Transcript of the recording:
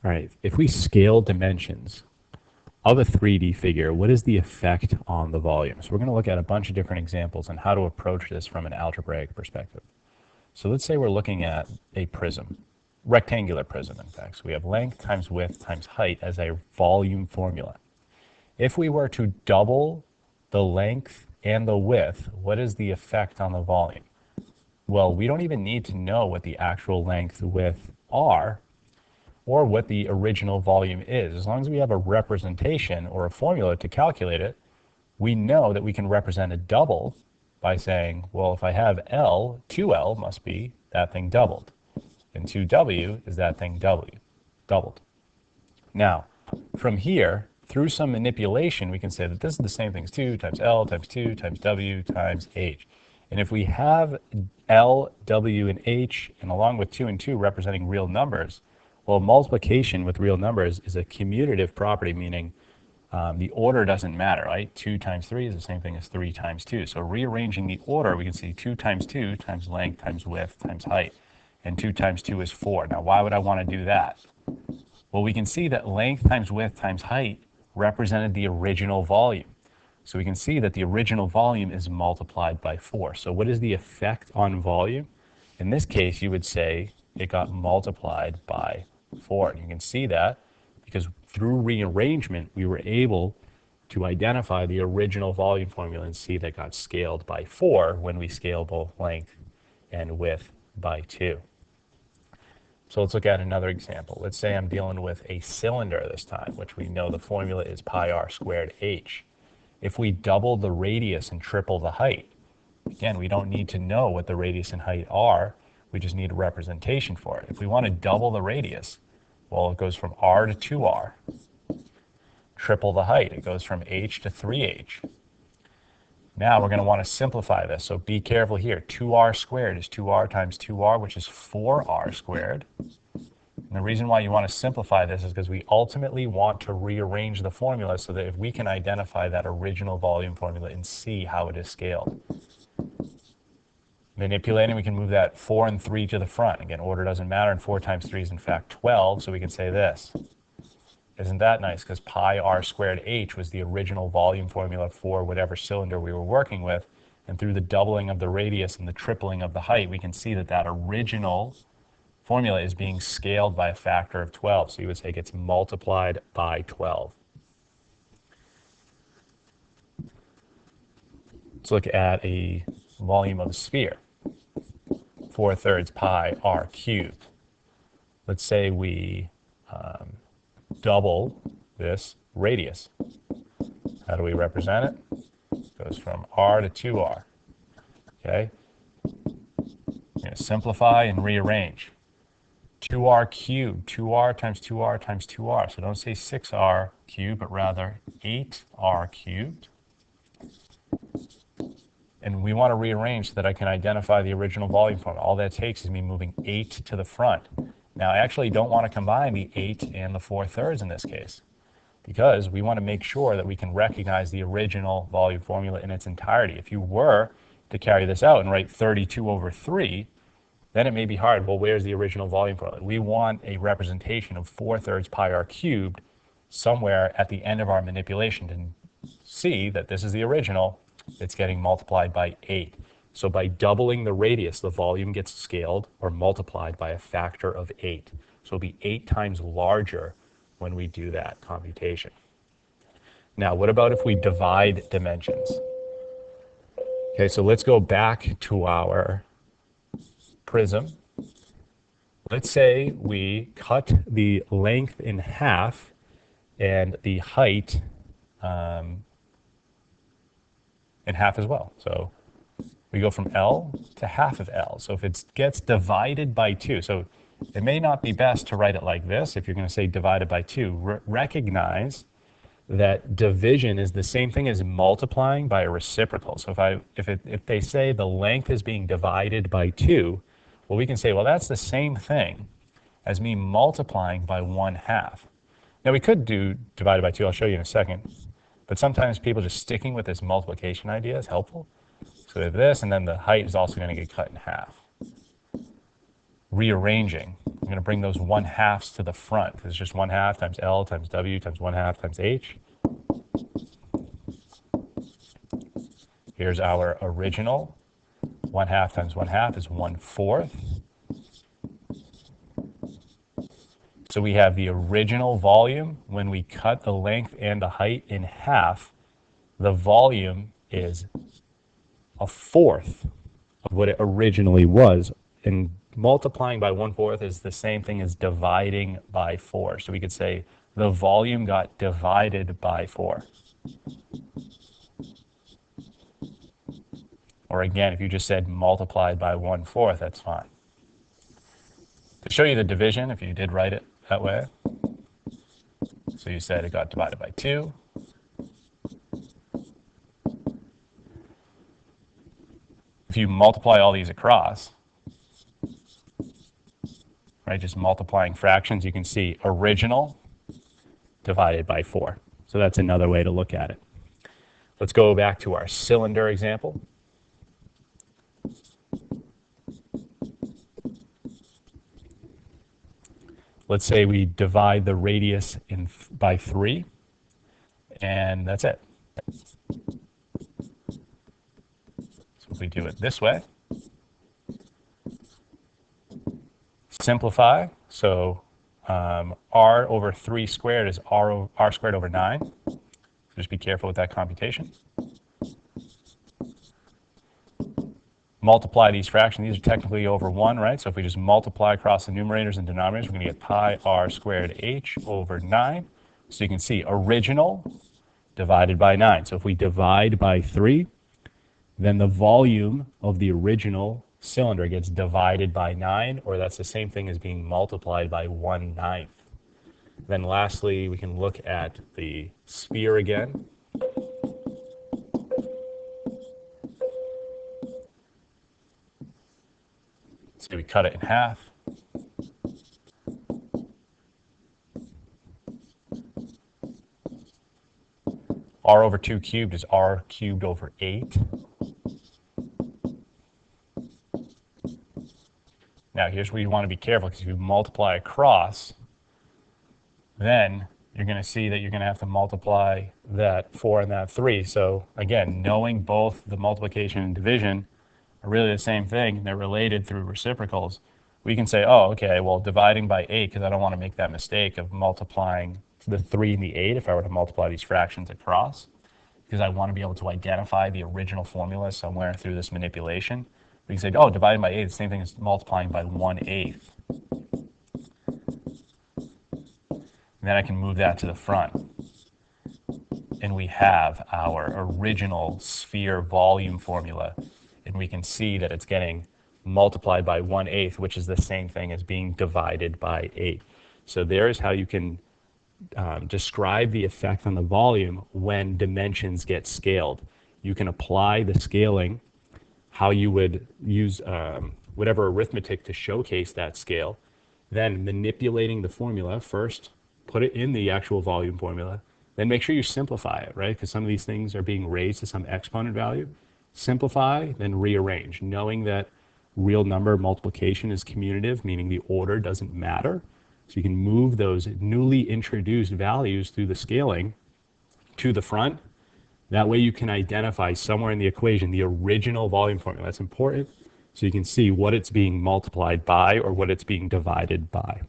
All right, if we scale dimensions of a 3D figure, what is the effect on the volume? So we're going to look at a bunch of different examples on how to approach this from an algebraic perspective. So let's say we're looking at a prism, rectangular prism, in fact. So we have length times width times height as a volume formula. If we were to double the length and the width, what is the effect on the volume? Well, we don't even need to know what the actual length, width are, or what the original volume is. As long as we have a representation or a formula to calculate it, we know that we can represent a double by saying, well, if I have L, 2L must be that thing doubled, and 2W is that thing doubled. Now, from here, through some manipulation, we can say that this is the same thing as 2 times L times 2 times W times H. And if we have L, W, and H, and along with 2 and 2 representing real numbers, well, multiplication with real numbers is a commutative property, meaning the order doesn't matter, right? 2 times 3 is the same thing as 3 times 2. So rearranging the order, we can see 2 times length times width times height. And 2 times 2 is 4. Now, why would I want to do that? Well, we can see that length times width times height represented the original volume. So we can see that the original volume is multiplied by 4. So what is the effect on volume? In this case, you would say it got multiplied by 4. And you can see that because through rearrangement, we were able to identify the original volume formula and see that got scaled by 4 when we scale both length and width by 2. So let's look at another example. Let's say I'm dealing with a cylinder this time, which we know the formula is pi r squared h. If we double the radius and triple the height, again, we don't need to know what the radius and height are. We just need a representation for it. If we want to double the radius, well, it goes from r to 2r. Triple the height, it goes from h to 3h. Now we're going to want to simplify this, so be careful here. 2r squared is 2r times 2r, which is 4r squared. And the reason why you want to simplify this is because we ultimately want to rearrange the formula so that if we can identify that original volume formula and see how it is scaled. Manipulating, we can move that 4 and 3 to the front. Again, order doesn't matter, and 4 times 3 is in fact 12, so we can say this. Isn't that nice? Because pi r squared h was the original volume formula for whatever cylinder we were working with. And through the doubling of the radius and the tripling of the height, we can see that that original formula is being scaled by a factor of 12. So you would say it gets multiplied by 12. Let's look at a volume of a sphere. 4/3 pi r cubed. Let's say we double this radius. How do we represent it? It goes from r to 2r. Okay? We're going to simplify and rearrange. 2r cubed, 2r times 2r times 2r. So don't say 6r cubed, but rather 8r cubed. And we want to rearrange so that I can identify the original volume formula. All that takes is me moving 8 to the front. Now, I actually don't want to combine the 8 and the 4/3 in this case, because we want to make sure that we can recognize the original volume formula in its entirety. If you were to carry this out and write 32/3, then it may be hard. Well, where's the original volume formula? We want a representation of 4/3 pi r cubed somewhere at the end of our manipulation to see that this is the original. It's getting multiplied by 8. So by doubling the radius, the volume gets scaled or multiplied by a factor of 8. So it'll be 8 times larger when we do that computation. Now, what about if we divide dimensions? Okay, so let's go back to our prism. Let's say we cut the length in half and the height in half as well. So we go from L to half of L. So if it gets divided by 2, so it may not be best to write it like this. If you're going to say divided by 2, recognize that division is the same thing as multiplying by a reciprocal. So if they say the length is being divided by 2, well, we can say, well, that's the same thing as me multiplying by 1/2. Now, we could do divided by 2. I'll show you in a second. But sometimes people just sticking with this multiplication idea is helpful. So we have this, and then the height is also going to get cut in half. Rearranging. I'm going to bring those 1/2s to the front. It's just 1/2 times L times W times 1/2 times H. Here's our original. 1/2 times 1/2 is 1/4. So we have the original volume. When we cut the length and the height in half, the volume is 1/4 of what it originally was. And multiplying by 1/4 is the same thing as dividing by 4. So we could say the volume got divided by 4. Or again, if you just said multiplied by 1/4, that's fine. To show you the division, if you did write it that way, so you said it got divided by 2. If you multiply all these across, right, just multiplying fractions, you can see original divided by 4. So that's another way to look at it. Let's go back to our cylinder example. Let's say we divide the radius by 3, and that's it. So if we do it this way, simplify. So r over 3 squared is r squared over 9. So just be careful with that computation. Multiply these fractions. These are technically over 1, right? So if we just multiply across the numerators and denominators, we're going to get pi r squared h over 9. So you can see original divided by 9. So if we divide by 3, then the volume of the original cylinder gets divided by 9, or that's the same thing as being multiplied by 1/9. Then lastly, we can look at the sphere again. So we cut it in half. R over 2 cubed is r cubed over 8. Now here's where you want to be careful, because if you multiply across, then you're going to see that you're going to have to multiply that 4 and that 3. So again, knowing both the multiplication and division are really the same thing, they're related through reciprocals, we can say, oh, okay, well, dividing by 8, because I don't want to make that mistake of multiplying the 3 and the 8 if I were to multiply these fractions across, because I want to be able to identify the original formula somewhere through this manipulation. We can say, oh, dividing by 8 is the same thing as multiplying by 1/8. Then I can move that to the front. And we have our original sphere volume formula. And we can see that it's getting multiplied by 1/8, which is the same thing as being divided by 8. So there's how you can describe the effect on the volume when dimensions get scaled. You can apply the scaling, how you would use whatever arithmetic to showcase that scale, then manipulating the formula first, put it in the actual volume formula, then make sure you simplify it, right? Because some of these things are being raised to some exponent value. Simplify, then rearrange, knowing that real number multiplication is commutative, meaning the order doesn't matter. So you can move those newly introduced values through the scaling to the front. That way you can identify somewhere in the equation the original volume formula. That's important, so you can see what it's being multiplied by or what it's being divided by.